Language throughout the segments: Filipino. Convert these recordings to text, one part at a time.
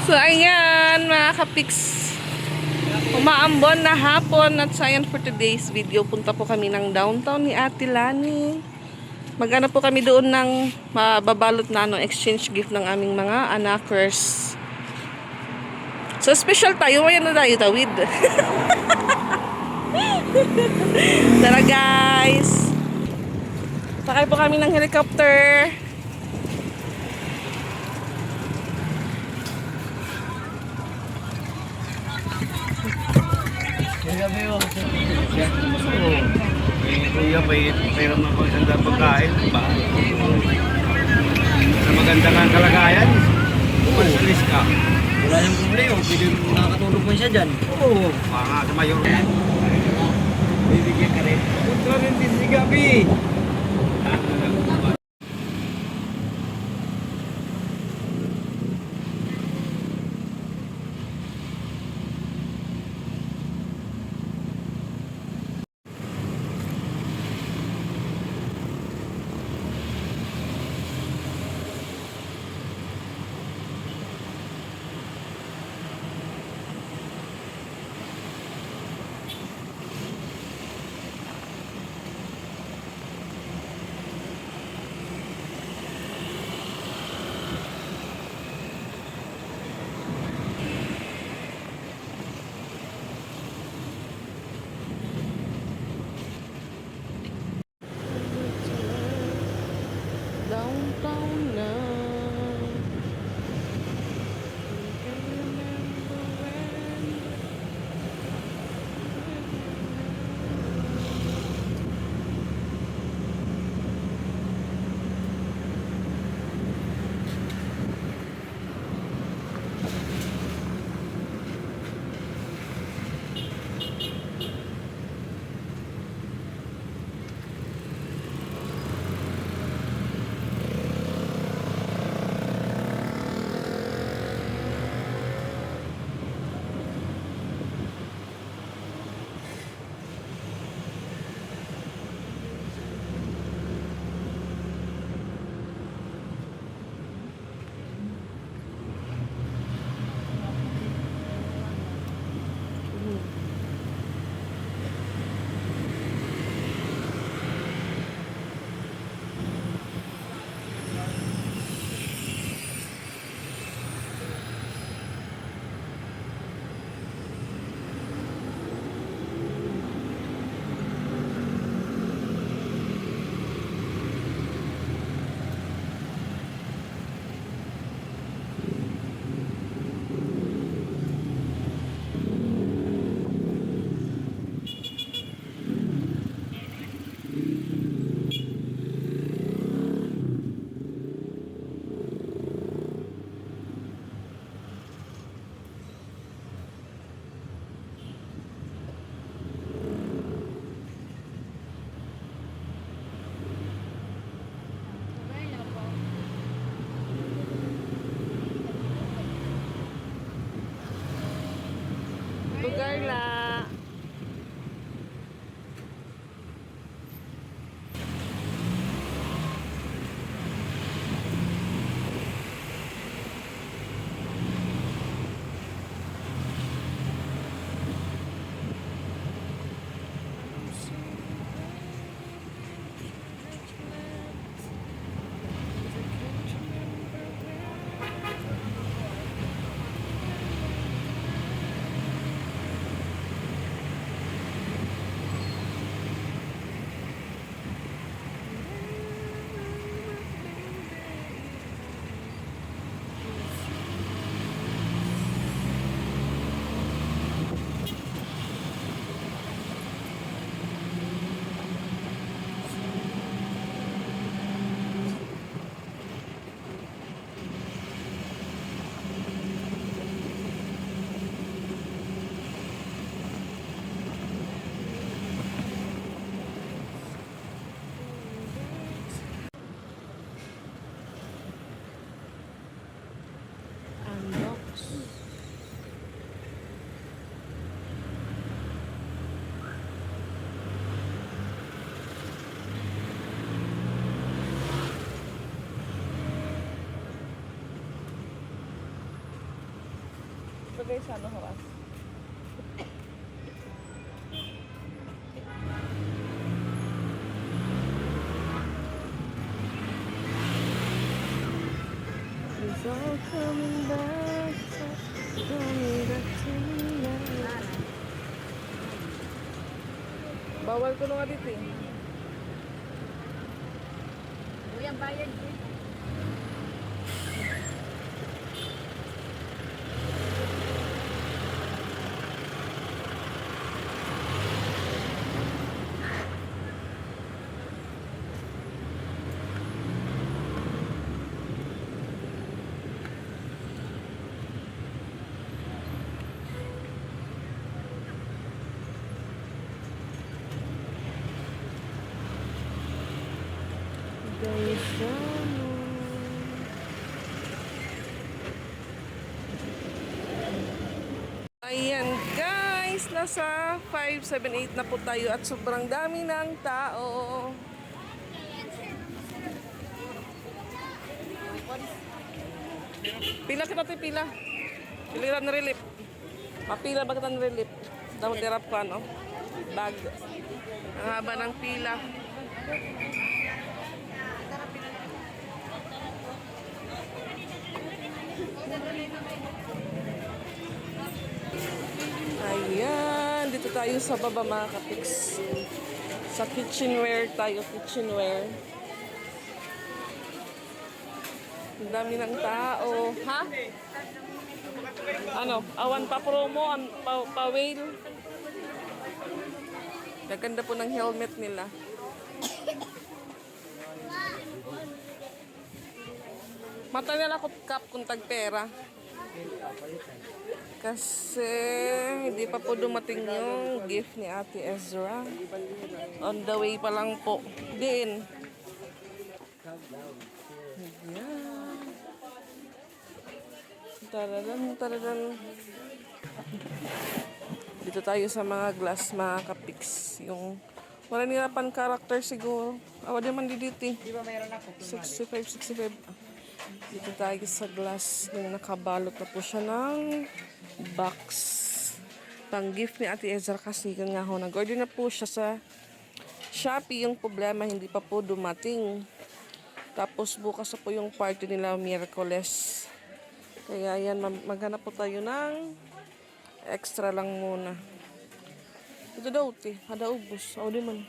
So ayan mga kapiks, umaambon na hapon at ayan for today's video. Punta po kami ng downtown ni Ate Lani. Magano po kami doon ng mababalot na exchange gift ng aming mga anakers. So special tayo, ayan na tayo tawid. Tara guys, sakay po kami ng helicopter. Kuya, mayroon mga pagsanda pagkain, diba? Sa maganda kang kalagayan, umalis ka. Wala yung problema, pwede makakatulog mo siya dyan. Oo, mga sa mayor. Bibigyan ka rin. Punta rin din si Gabi. Downtown na. Carla. Lagay sa ano, hawas. It's all coming back. Coming back to me. Bawal ko nga dito eh. Uy, ang bayad dito. Ayan guys, nasa 578 na po tayo at sobrang dami ng tao. Pila kita tayo, pila. Piliran na relief. Mapila ba kita na relief? Dapat tirap ko ano? Bag. Ang haba ng pila. Ayan, dito tayo sa baba mga kapiks. Sa kitchenware tayo, kitchenware. Ang dami ng tao. Ha? Ano? Awan pa promo, pa-whale. Naganda po ng helmet nila. Mata nila ko kap kung tagpera. Kasi hindi pa po dumating yung gift ni Ate Ezra. On the way pa lang po. Din. Ayan. Taradan. Dito tayo sa mga glass, mga kapiks. Yung wala nila pan character siguro. Awa di man dito eh. Di ba meron ako? 65. Dito tayo sa glass. Yung nakabalot na po siya ng box. Pang gift ni Ate Ezra kasi nga ho. Nag-order na po siya sa Shopee. Yung problema, hindi pa po dumating. Tapos bukas na po yung party nila, Miyerkules. Kaya yan, maghanap po tayo ng extra lang muna. Ito daw, hada ubos. O, di man.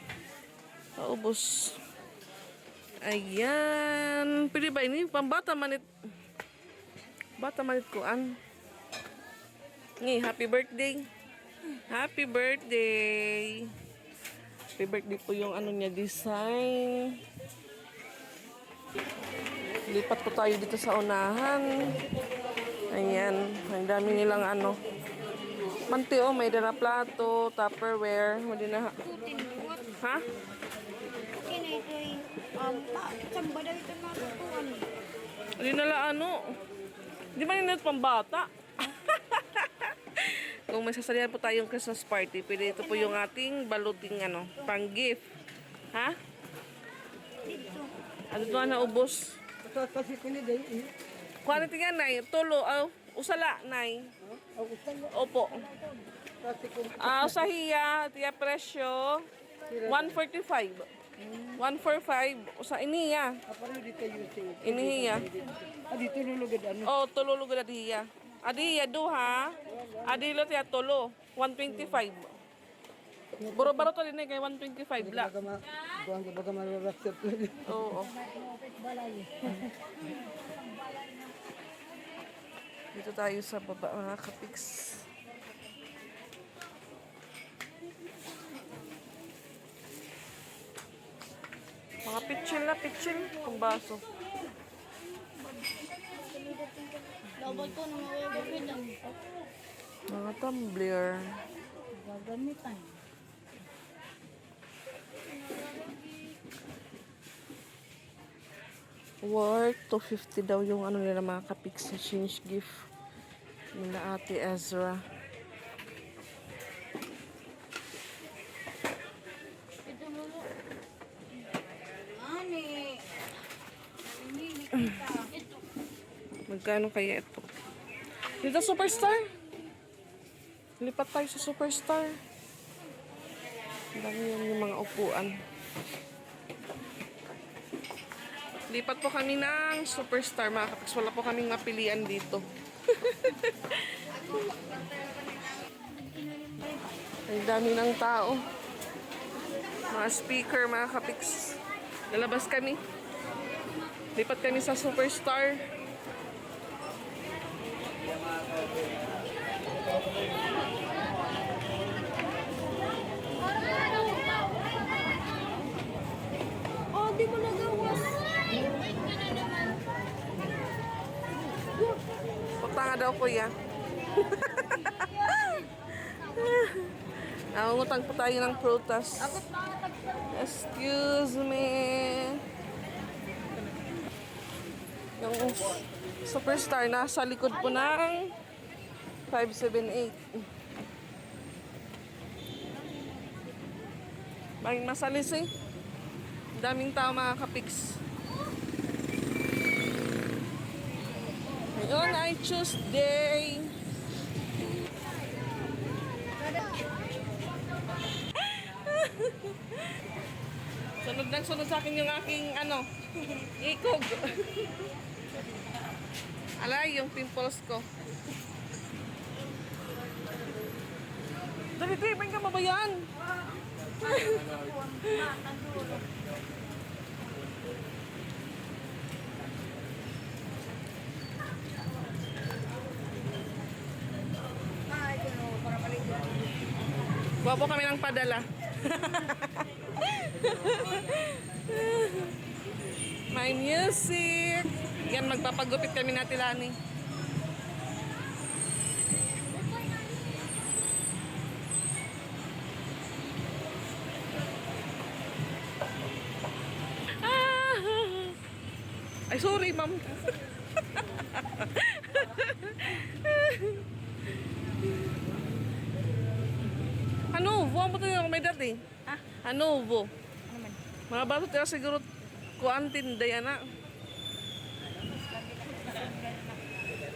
Ubos. Ayan. Pwede ba ini? Pambata manit. Bata manit kuan. Ni, happy birthday. Happy birthday. Happy birthday po yung ano niya, design. Lipat po tayo dito sa unahan. Ayan. Ang dami nilang ano. Manti oh, may dala plato, tupperware. Hindi na. Ha? Samba daw ito natutuan. Hindi nala ano. Hindi ba nila pambata? Kung may sasalihan po tayong Christmas party, pwede ito po yung ating baluting ano, pang gift. Ha? Dito. Ano ito na ubos? Kasi kiniday. Quality nga, Nay. Tulo. Usala, Nay. Opo. Sa hiya, tiya presyo, 145. 145. Usa iniya. Aparo dito yung sale. Iniya. Dito lulugod ano. Oh, tulo lugod adiya. Adiya duha. Adilo tiya tulo. 125. Buro-baro to din kay 125 la. Baga mararaccept lang. Oo. Dito tayo sa baba mga kapiks. Mga pitchil kung baso. Lobot ko na mawawagawin lang. Mga tumbler. Gagamitan. Worth 250 daw yung ano nila mga kapiks sa change gift nila Ate Ezra. Ito lolo. Ani. Namimili kita. Ito. Magkano kaya ito? Dito superstar? Lipat tayo sa Superstar. Ang dami yan yung mga upuan. Lipat po kami ng Superstar, mga kapiks. Wala po kaming mapilian dito. Ang dami ng tao. Mga speaker, mga kapiks. Lalabas kami. Lipat kami sa Superstar. Oh, di mo nagawas. Punta nga daw, kuya. Nangungutang po tayo ng prutas. Excuse me. Yung Superstar nasa likod po ng 578. Banging masalis eh. Daming tao, mga kapiks. Ngayon ay Tuesday. Sunod ng sunod sa akin yung aking ikog. Alay, yung pimples ko. Dali, ba't ka mabayan? Kuha po kami ng padala. My music. Yan, magpapagupit kami na Tilani. Ay, sorry, ma'am. Hanovo, ang buto yung may dati. Hanovo. Mga bato tayo siguro kuantin day na.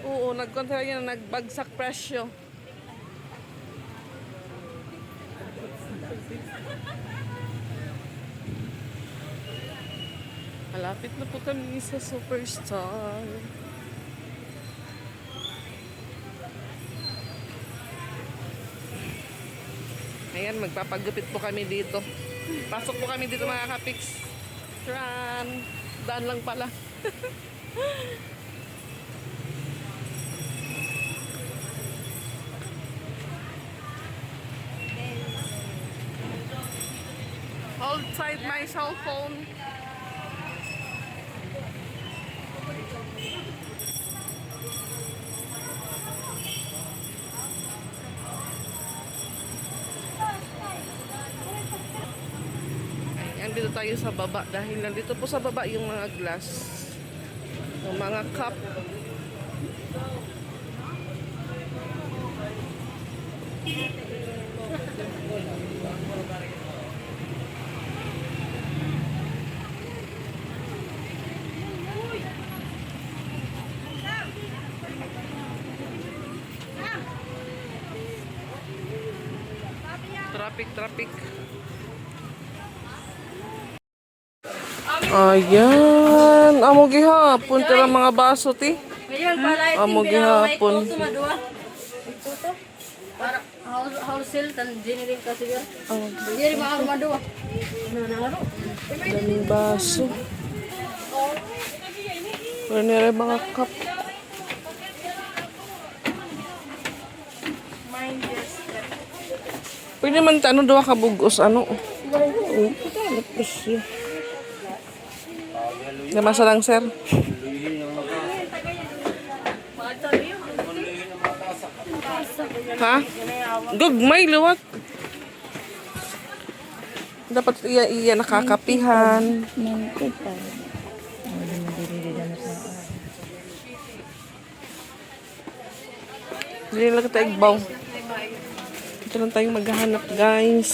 Oo, nagkontra yan, nagbagsak presyo. Malapit na po kami sa Superstar. Ayan, magpapagupit po kami dito. Pasok po kami dito, mga kapiks. Tran, daan lang pala. Hold tight my cell phone. Ayan, dito tayo sa baba dahil nandito po sa baba yung mga glass, yung mga cup. Traffic. Ayan, amo gihapon tira mga baso ti. Ngayon pala Amo gihapon. madua. Ito para wholesale tan generate kasi yan. Diri mga madua. Daming baso. Wala nila mga cup. Pwede man doa ka bugos presyo. Namasa lang, sir. Ha? Gugmay, luwat. Dapat iya nakakapihan. Hindi lang kita igbaw. Ito lang tayong maghahanap, guys.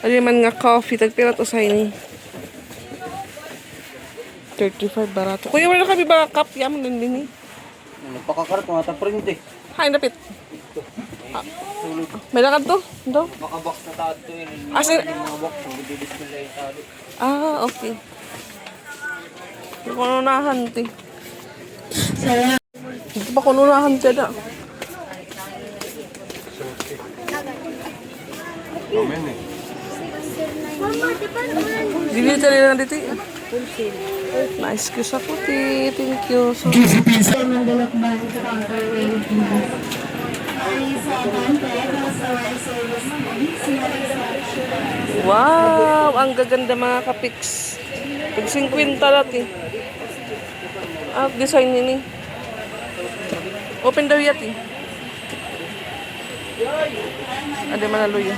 Ano man nga coffee, tagpira to sa ini. 35 barato. Kuya, wala kami ba cup? Yaman din din eh. Napakakarap mga taprint eh. Hain dapit. Ah, may lakad to? Do? Makabox na tao ito yun. As in, Mga box, magdidisplay na yung tao. okay. Hindi ko nunahan, ti. Hindi pa ko nunahan siya da. Dili tali lang dito. Nice kiss ako, ti. Thank you. So, wow! Ang gaganda mga kapiks. Pag 50 lang, ti. Design nini. Open daw yat, eh. Ada manalo yun.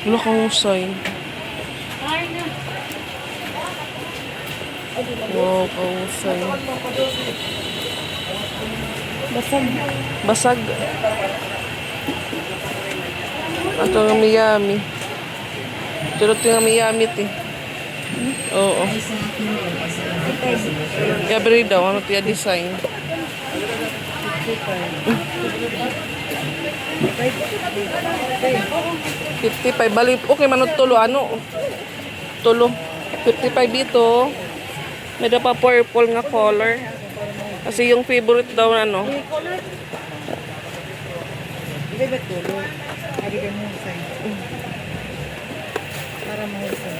Wala kang usay. Wow, kausay. Basag. Ato nga Miami. Turot nga Miami, ti. Oo. Gabriel daw, ano tiya design? 55 bali okay manot tulo ano tulo 55 ito may pa purple nga color kasi yung favorite daw ano Hindi ba tulo? Ari ka mo sa para mahusay.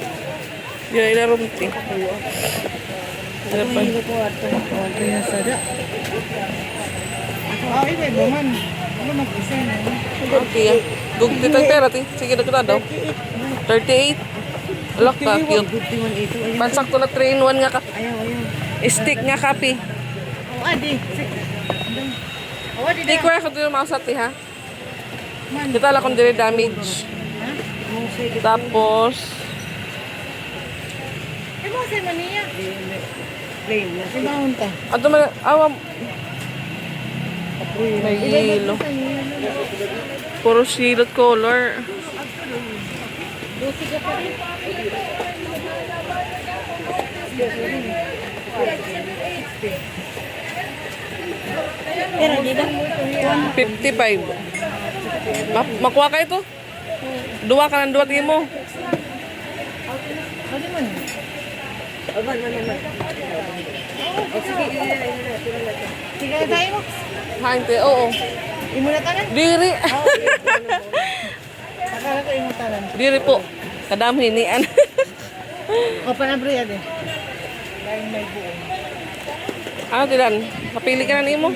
yun ilarom ti Hindi ko ato ko na sada. Ini baman. Ano mag-isa na? okay gugti tayo pera ti sige na daw 38 alak ka cute pansakto na 3-in-1 nga ka stick nga kape Oh, adi. Oh, adi. di ko ako dito mausat ti ha kita lang kung dire damage tapos Ano sa maniya? Plain na. Ibang ta. ato man awam may yelo puro shaded color Pero di ba? 55 makuha ka ito duwa ka ng duwa tingin mo Ano man? Aban man. Sige tayo mo. hante oo Imo na tanan. diri Akala ko imo tanan. diri po kadam hinian O panabro yan eh. Lain may buo. ano tilan napili ka na nimo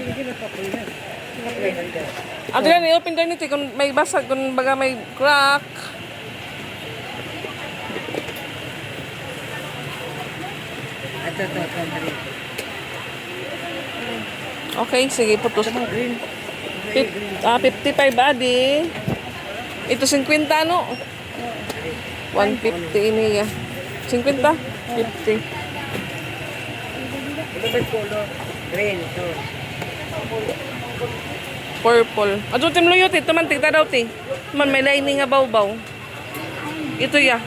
ano tilan i-open doon nito kung may basag kung baga may crack Ato. okay sige putos 55 adi ito 50 ano 150 ini ya 50 50 Ito ba color? Green to. purple ato tim luyot ito man tigta daw ti man may lining nga bawbaw ito ya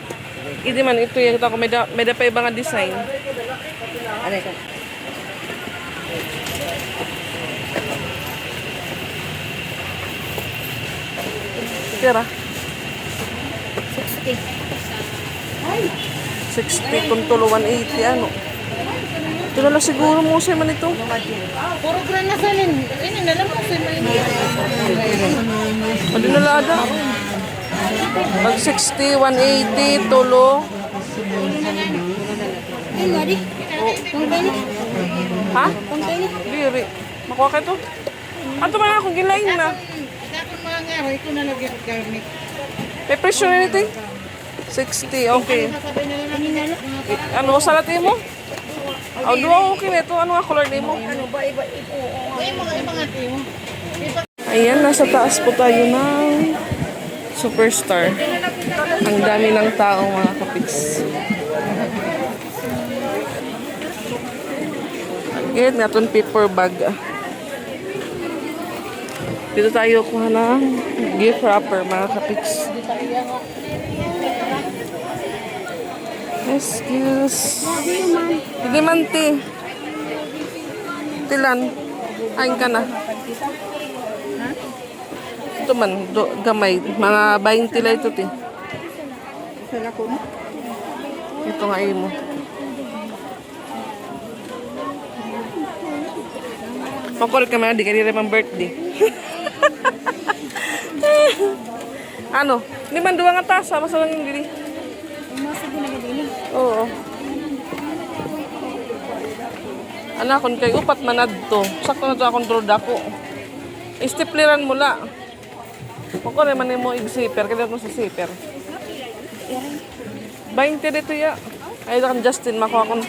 iti man ito ya kita ko may da pa ibang nga design Ano ito? tira 60. 60 kung tulo 180 ano ito na lang siguro mo siya man ito Puro gran na salin. Ini na lang po sa maniya. mali na lada pag 60 180 tulo Ay, ngari. Kung kani. ha? Kung kani. Diri makuha ka ito ato man akong gilain na Dakon mga nga, ito na lagi garnic. may presyo na nito 60 okay Sabi na lang Ini na lang. ano salat mo? Oh, duwa okay na ito. Ano nga color nimo? ano ba iba ito. Ay mga ate mo. Ayan, nasa taas po tayo ng Superstar. Ang dami ng tao mga kapiks. Again, natin paper bag. Dito tayo kuha ng gift wrapper mga kapiks. Excuse. Hindi man ti. Tilan, ain ka na. Ito man, gamay. Mga 20 lang ito, ti. Ito nga mo. Makulit ka man, di ka rin ang birthday. Ano? Hindi man duwa nga tasa, masalang yung dili. Oo. Anakon kay upat manad to. Sakto na to akong droda ko. Istipleran mo la. Ako rin man mo i-zipper. Kaya mo sa zipper. 20 dito ya. Ay, kan Justin, makuha ko.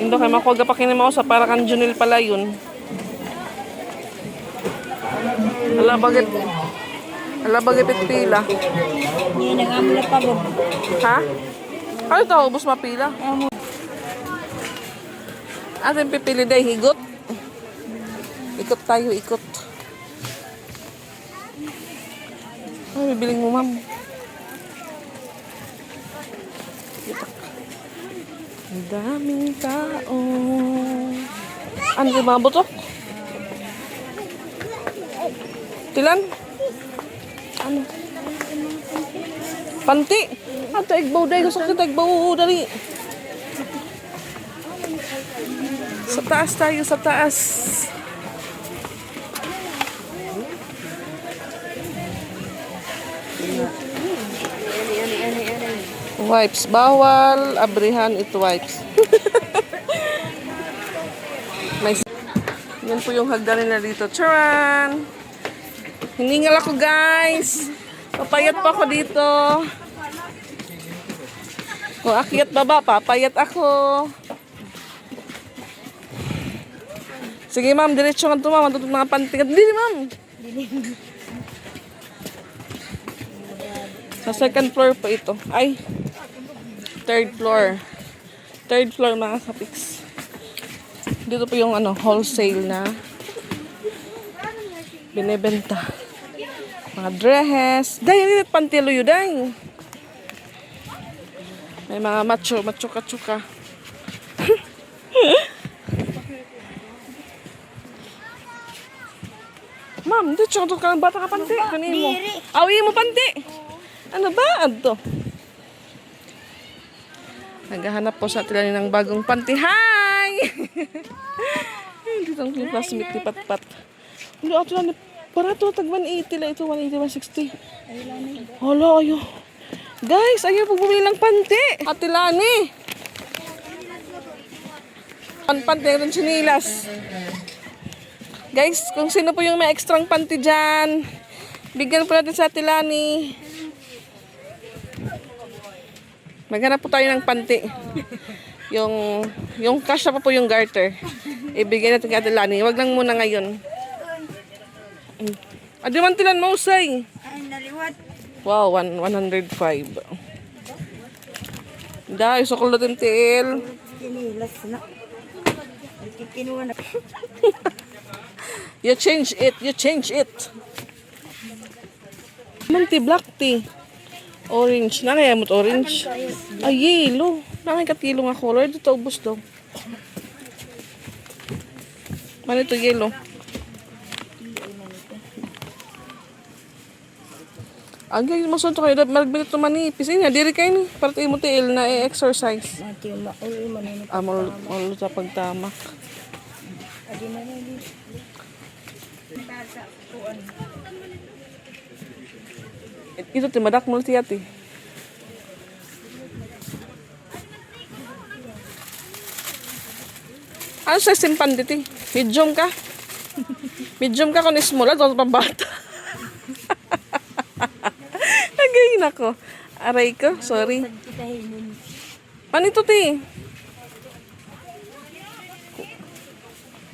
Indo kay makuha pa kinima sa para kan Junil pala yun. Ala bagit pila. Hindi na nga mula pa mo. Ha? Ano ito? Ubus mapila? Atin pipili day higot. Ikot tayo, ikot. Ay, bibiling mo, ma'am. Ang daming tao. Ano yung mga butok? Tilan? Ano? Panti? Ato, igbaw day. Gusto ko igbaw. Dali. Sa taas tayo, sa taas. Wipes. Bawal. Abrihan it wipes. Yan po yung hagdan nila dito. Charan! Hiningal ako, guys. Papayat pa ako dito. Kung akyat baba, papayat ako. Sige, ma'am. Diretso nga ito, ma'am. Matutong mga pantingan. Dili, ma'am. Sa second floor po ito. Ay. Third floor. Third floor, mga kapiks. Dito po yung wholesale na binibenta. Mga dress. Dahil hindi pantilo yun, dahil. May mga macho-kachuka. Ma'am, dito siya ka bata ka panti. Kunin mo. Awi mo panti. Ano ba? Adto. Naghahanap po sa atin ng bagong panti. Hi! Dito ang classmate ni Patpat. Hindi, ato lang. Para ito, tag 180 lang ito. 180, 160. Hala, ayo. Guys, ayaw po bumili ng panti. Ate Lani. Panti rin sinilas. Guys, kung sino po yung may extrang panty dyan, bigyan po natin sa Ate Lani. Maghanap po tayo ng panty. Yung cash na po yung garter. Ibigay natin kay Ate Lani. Wag lang muna ngayon. Adi man tilan mo, say. Ay, naliwat. Wow, 105. Dahil, sukol natin til. Kinilas na. Kinuha na. You change it. You change it. Manti black tea. Orange. Nakaya mo't orange. Ay, yellow. Nakikatilo nga color. Dito ubos daw. Manito yellow. Agay, masunod kayo. Magbilit ito manipis. Nga, diri kayo ni. Para tayo mo tiil na exercise. Malulo sa pagtamak. Ito timadak mo tiyat eh. Ano sa simpan dito? Medium ka? Medium ka kung ismula, ito pambata. Nagayin ako. Aray ko, sorry. Panito ti?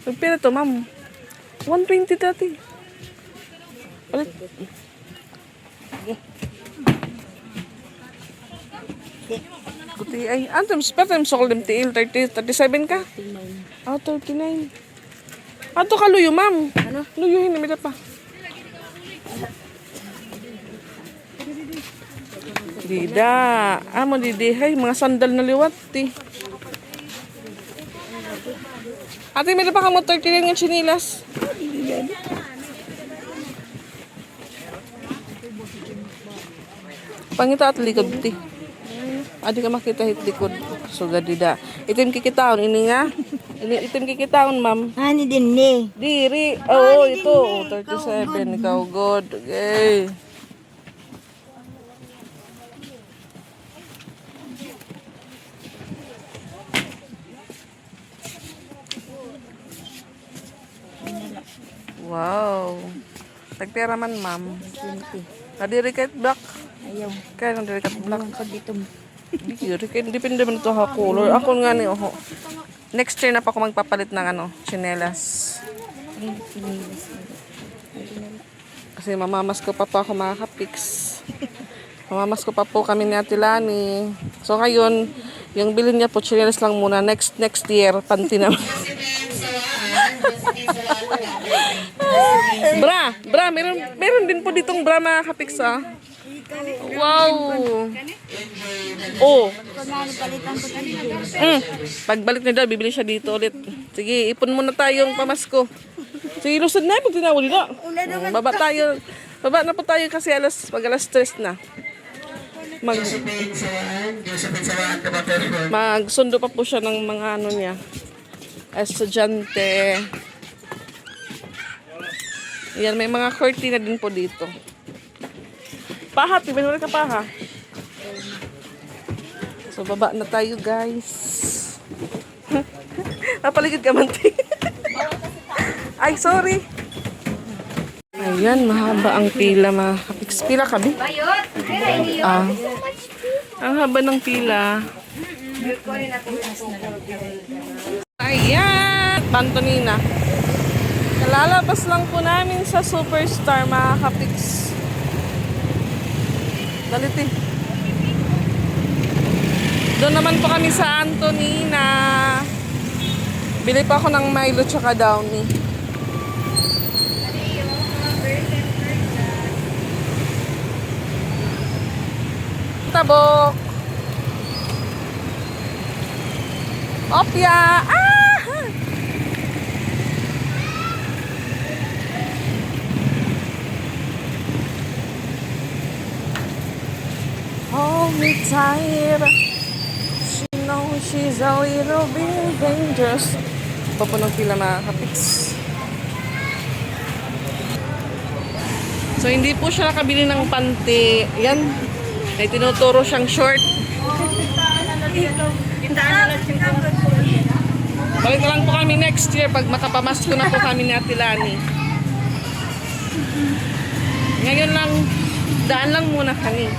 Pagpira to, ma'am. 120 dati. Ulit. Kuti ay, antum spatem sokol dem tiil 37 ka? Ah, 39. Ato ka luyo, ma'am. Ano? Luyuhin na pa. Dida. Amo didi hay mga sandal na liwat ti. Ate, may pa ka mo 39 ng chinilas. Pangita at likod ti. Adi ka makita hit likod. So gadida. Itim kikitaon ini nga. Itim kikitaon, ma'am. Hani din ni. Diri. Oo, ito. 37. Ikaw good. Okay. Wow. Tagpera man, ma'am. Nadiri kahit black. Ayaw. Kaya nadiri kahit black. Pag dito. Diri kahit depende man ito ha color. Ako nga ni, oho. Next year na pa ako magpapalit ng chinelas. Kasi mamamas ko pa ako makaka-fix. Mamamas ko pa po kami ni Ate Lani. So ngayon, yung bilhin niya po, chinelas lang muna. Next year, panty naman. Bra, meron din po ditong bra mga kapix ah. Wow. Oh. Palitan ko tayo. Pagbalik niya daw, bibili siya dito ulit. Sige, ipon muna tayong pamasko. Sige, lusod na, pag tinawal nila. Baba na po tayo kasi pag alas 3 na. Magsundo pa po siya ng mga ano niya. Estudyante. Yan, may mga curtain na din po dito. Paha, tiba ka paha. So, baba na tayo, guys. Napaligid ka, Manti. Ay, sorry. Ayan, mahaba ang pila, mga kapix. Pila ka, Bi? Ang haba ng pila. Ayan, Pantonina. Kalalabas lang po namin sa Superstar, mga kapix. Daliti. Doon naman po kami sa Antonina. Bili pa ako ng Milo tsaka Downy. Tabok. Opya. Hold me tight. She knows she's a little bit dangerous. Papunong pila mga kapix. So hindi po siya nakabili ng panty. Yan. May tinuturo siyang short. Balik na lang po kami next year pag makapamasko na po kami ni Ate Lani. Ngayon lang, daan lang muna kami.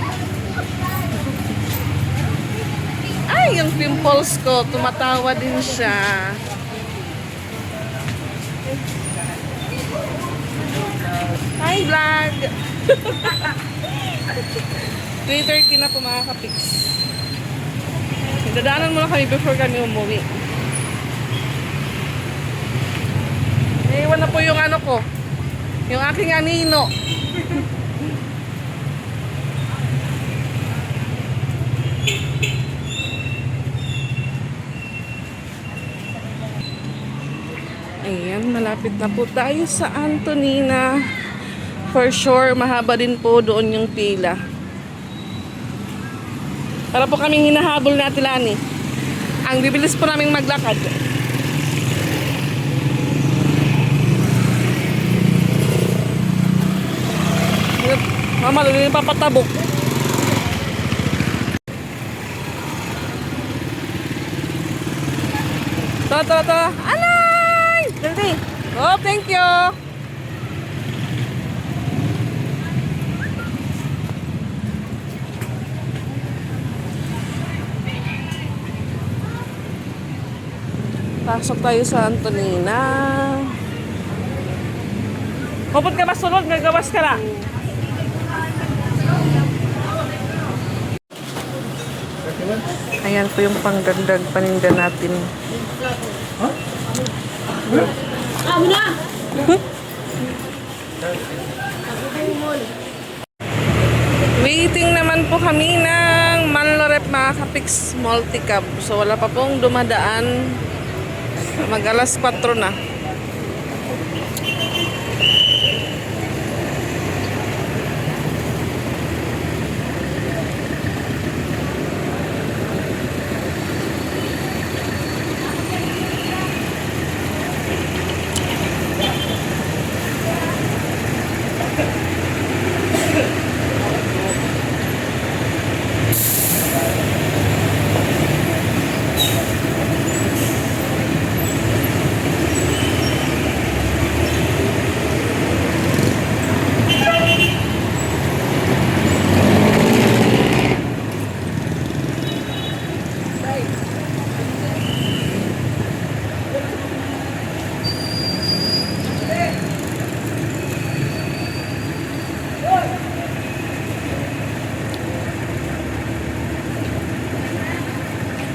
Ay, yung pimples ko, tumatawa din siya. Hi, vlog! 3:30 na po mga kapix. Dadaanan muna kami before kami umuwi. Naiwan na po yung ano ko. Yung aking anino. Ayan, malapit na po tayo sa Antonina. For sure, mahaba din po doon yung pila. Para po kaming hinahabol na Ate Lani. Ang bibilis po naming maglakad. Mama, lalo yung papatabok. Tara. Alay! Dali. Oh, thank you. Pasok tayo sa Antonina. Kapag ka masunod, nagawas ka na. Ayan po yung pangdagdag paninda natin. Waiting naman po kami ng Manlorep mga kapix multi-cab. So wala pa pong dumadaan. Mag alas 4 na.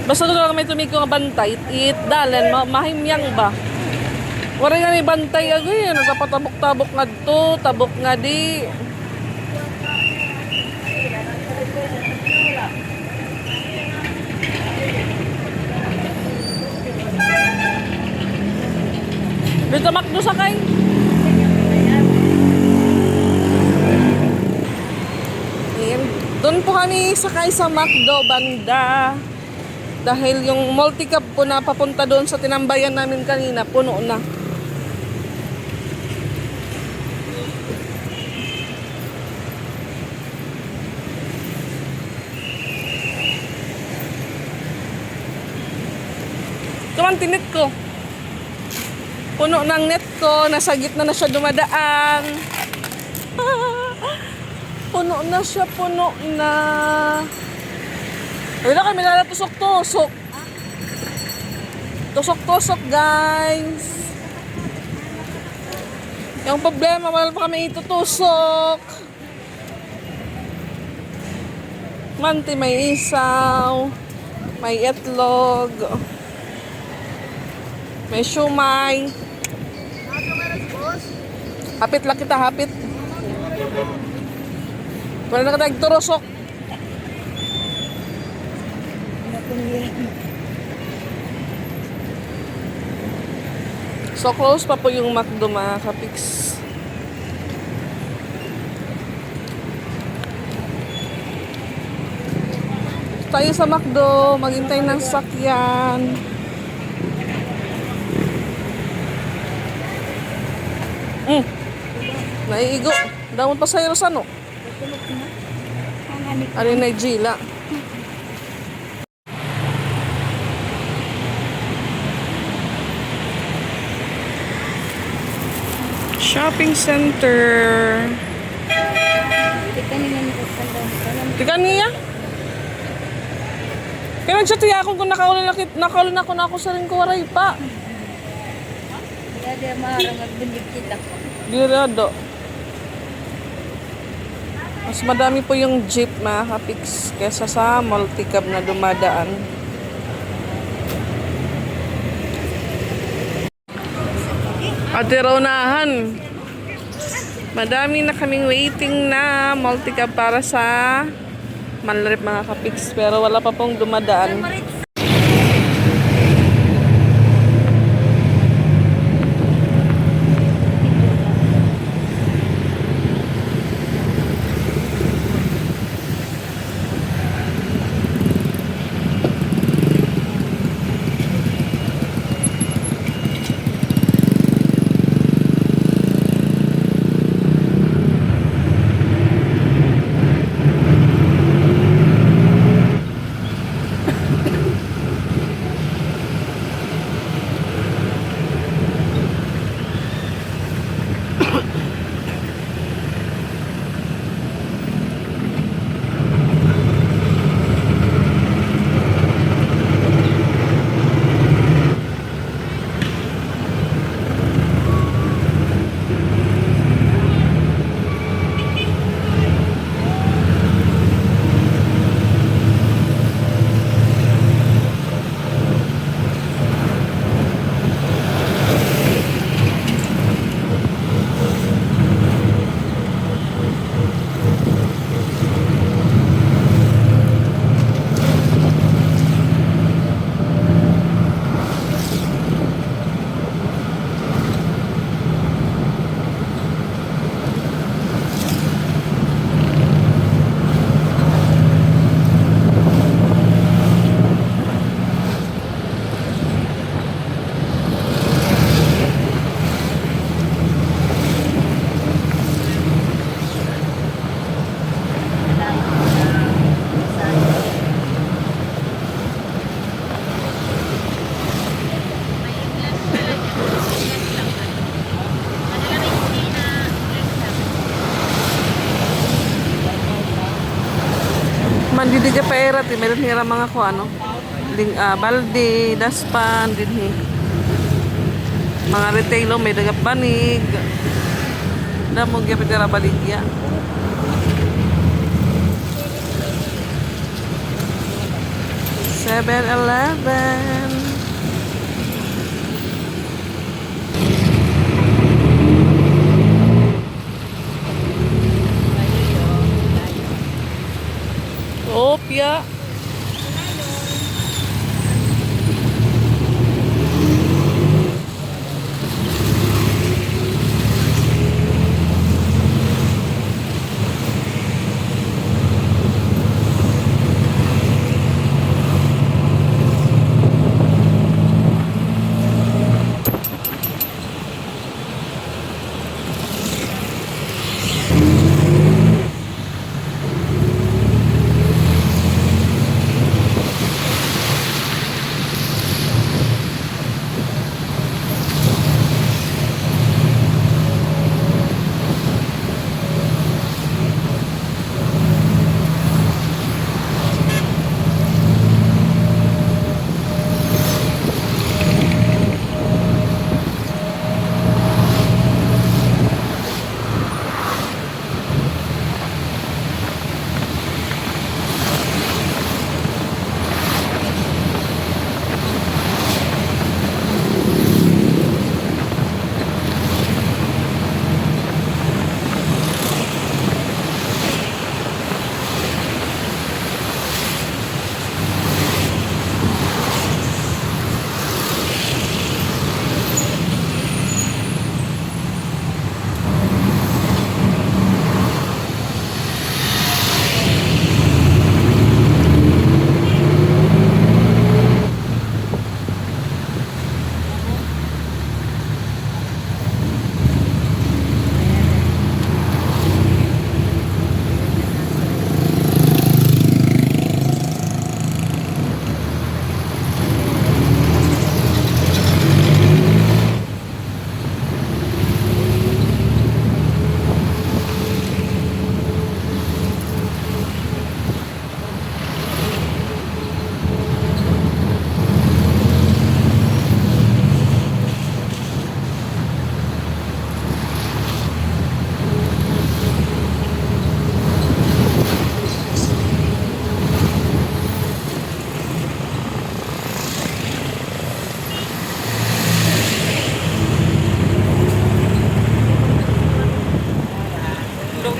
Basta ko lang may tumiko nga bantay, it dalan mahimyang ba. Wala nga may bantay agoy, nagpapatabok-tabok nga to, tabok nga di. Dito makdo sakay. Ayan. Doon po kami sakay sa McDo banda. Dahil yung multi-cab po na papunta doon sa tinambayan namin kanina, puno na. Ito ang tinit ko. Puno ng net ko, nasa gitna na siya dumadaan. Puno na siya, puno na. Wala kami tusok-tusok. Tusok-tusok, guys. Yung problema, wala pa kami itutusok. Manti may isaw. May itlog. May siumay. Hapit lang kita, hapit. Wala na ka nagturusok. So close pa po yung McDo mga kapiks. Tayo sa McDo, maghintay ng sakyan. Naiigo. Damon pa sa ano? Ano yung Nigella? Shopping center. Tika niya? Kaya nagsatiya akong kung nakaulan ako na ako sa rin ko waray pa. Hindi maharang nagbindig kita. Dirado. Mas madami po yung jeep mga kapiks kesa sa multi-cab na dumadaan. Ate Ronahan, madami na kaming waiting na multi-cab para sa Manlarip mga kapiks, pero wala pa pong dumadaan. di ka pairat, meron hira mga ko ano. Balde, daspan, din mga retailo, may dagap banig. Damo gyud pagdara baligya. 7-Eleven. Opya.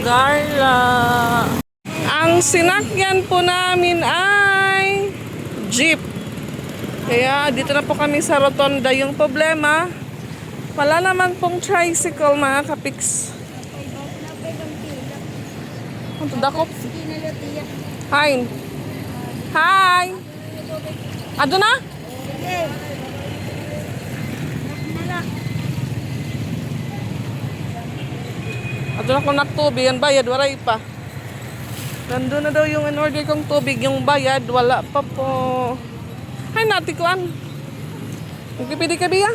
Garla. Ang sinakyan po namin ay jeep. Kaya dito na po kami sa rotonda. Yung problema, wala naman pong tricycle mga kapiks. Ang tudakop. Hi. Hi. Ado na? Ado na kung tubig, ang bayad, waray pa. Nandun na daw yung in-order kong tubig, yung bayad, wala pa po. Ay, natikuan. Magpipili ka biya?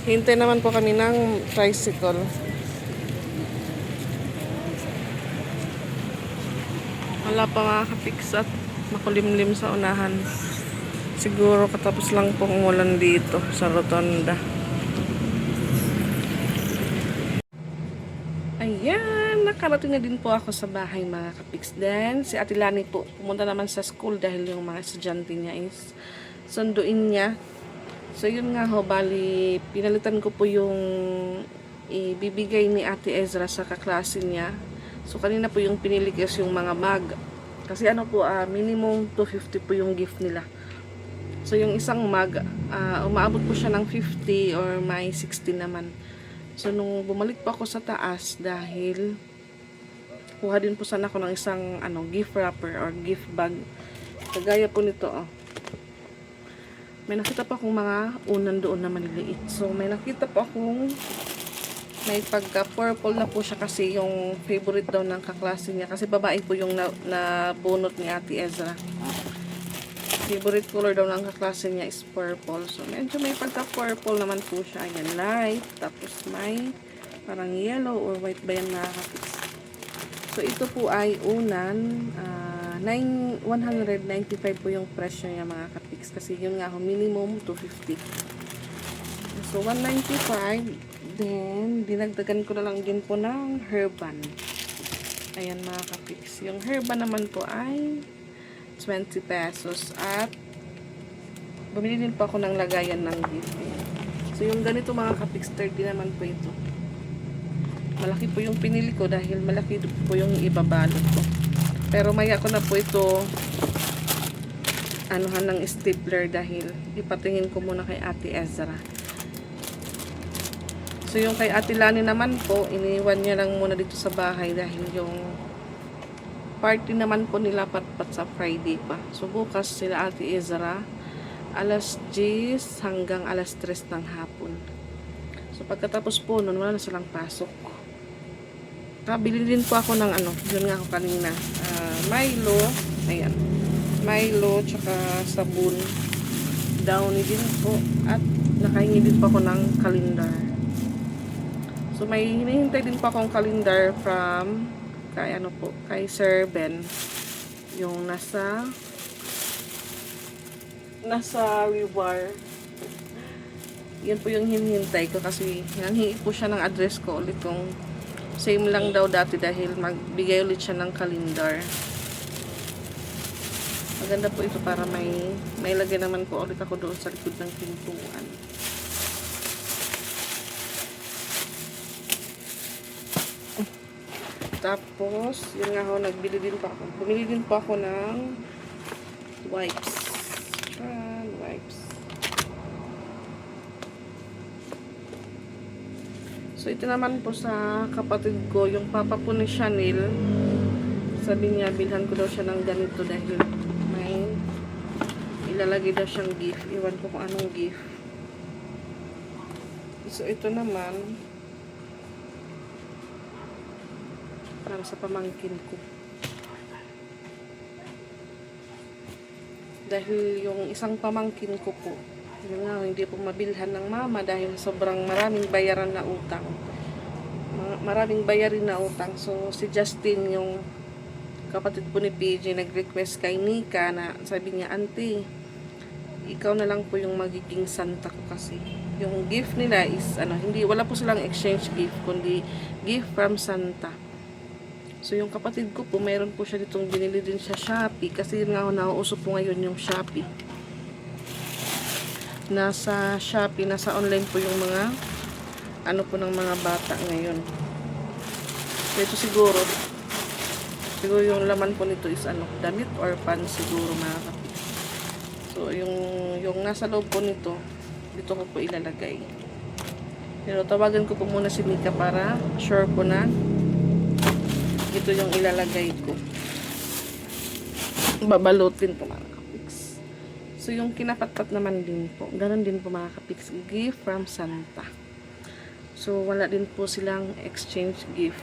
Hintay naman po kami ng tricycle. Wala pa mga kapiksat. Makulimlim sa unahan. Siguro katapos lang pong umulan dito sa rotonda. Ayan, nakarating na din po ako sa bahay mga kapiks. Then, si Ate Lani po, pumunta naman sa school dahil yung mga estudyante niya is sunduin niya. So, yun nga ho, bali, pinalitan ko po yung ibibigay ni Ate Ezra sa kaklase niya. So, kanina po yung pinili ko yung mga bag. Kasi ano po, minimum 250 po yung gift nila. So, yung isang mug, umaabot po siya ng 50 or may 60 naman. So, nung bumalik po ako sa taas, dahil kuha din po sana ako ng isang gift wrapper or gift bag. Kagaya po nito, may nakita pa akong mga unan doon na maliliit. So, may nakita pa akong may pagka-purple na po siya kasi yung favorite daw ng kaklase niya. Kasi babae po yung nabunot ni Ate Ezra. favorite color daw ng kaklase niya is purple. So, medyo may pagka-purple naman po siya. Ayan, light. Tapos may parang yellow or white ba yan mga kapiks. So, ito po ay unan. 195 po yung presyo niya mga kapiks. Kasi yun nga ho, minimum 250. So, 195. Then, dinagdagan ko na lang din po ng herban. Ayan mga kapiks. Yung herban naman po ay 20 pesos. At bumili din po ako ng lagayan ng gift. Ayan. So, yung ganito mga kapiks, 30 naman po ito. Malaki po yung pinili ko dahil malaki po yung ibabalot ko. Pero maya ko na po ito anuhan ng stapler dahil ipatingin ko muna kay Ate Ezra. So, yung kay Ate Lani naman po, iniwan niya lang muna dito sa bahay dahil yung party naman po nila patpat sa Friday pa. So, bukas sila Ate Ezra, alas 10 hanggang alas 3 ng hapon. So, pagkatapos po nun, wala na silang pasok. Bili din po ako ng yun nga ako kanina. Milo, ayan. Milo, tsaka sabon. Downy din po. At nakahingi din po ako ng kalendar. So, may hinihintay din po akong kalendar from kay Sir Ben. Yung nasa Rivar. Yan po yung hinihintay ko kasi nanghingi po siya ng address ko ulit kung same lang daw dati dahil magbigay ulit siya ng kalendar. Maganda po ito para may lagay naman po ulit ako doon sa likod ng pintuan. Tapos, yun nga ho, bumili din po ako ng wipes. Wipes. So, ito naman po sa kapatid ko, yung papa po ni Chanel, sabi niya, bilhan ko daw siya ng ganito dahil may ilalagay daw siyang gift. Iwan ko kung anong gift. So, ito naman, para sa pamangkin ko. Dahil yung isang pamangkin ko po, yun nga, hindi po mabilhan ng mama dahil sobrang maraming bayaran na utang. Maraming bayarin na utang. So, si Justin, yung kapatid po ni PJ, nag-request kay Nika na sabi niya, Auntie, ikaw na lang po yung magiging Santa ko kasi. Yung gift nila is, wala po silang exchange gift, kundi gift from Santa. So, yung kapatid ko po, mayroon po siya ditong binili din sa Shopee. Kasi yun nga ho, nauuso po ngayon yung Shopee. Nasa Shopee, nasa online po yung mga, po ng mga bata ngayon. So, ito siguro yung laman po nito is damit or pan siguro mga kapit. So, yung nasa loob po nito, dito ko po ilalagay. Pero tawagan ko po muna si Mika para sure po na ito yung ilalagay ko. Babalutin po mga kapiks. So, yung kinapatpat naman din po. Ganon din po mga kapiks. Gift from Santa. So, wala din po silang exchange gift.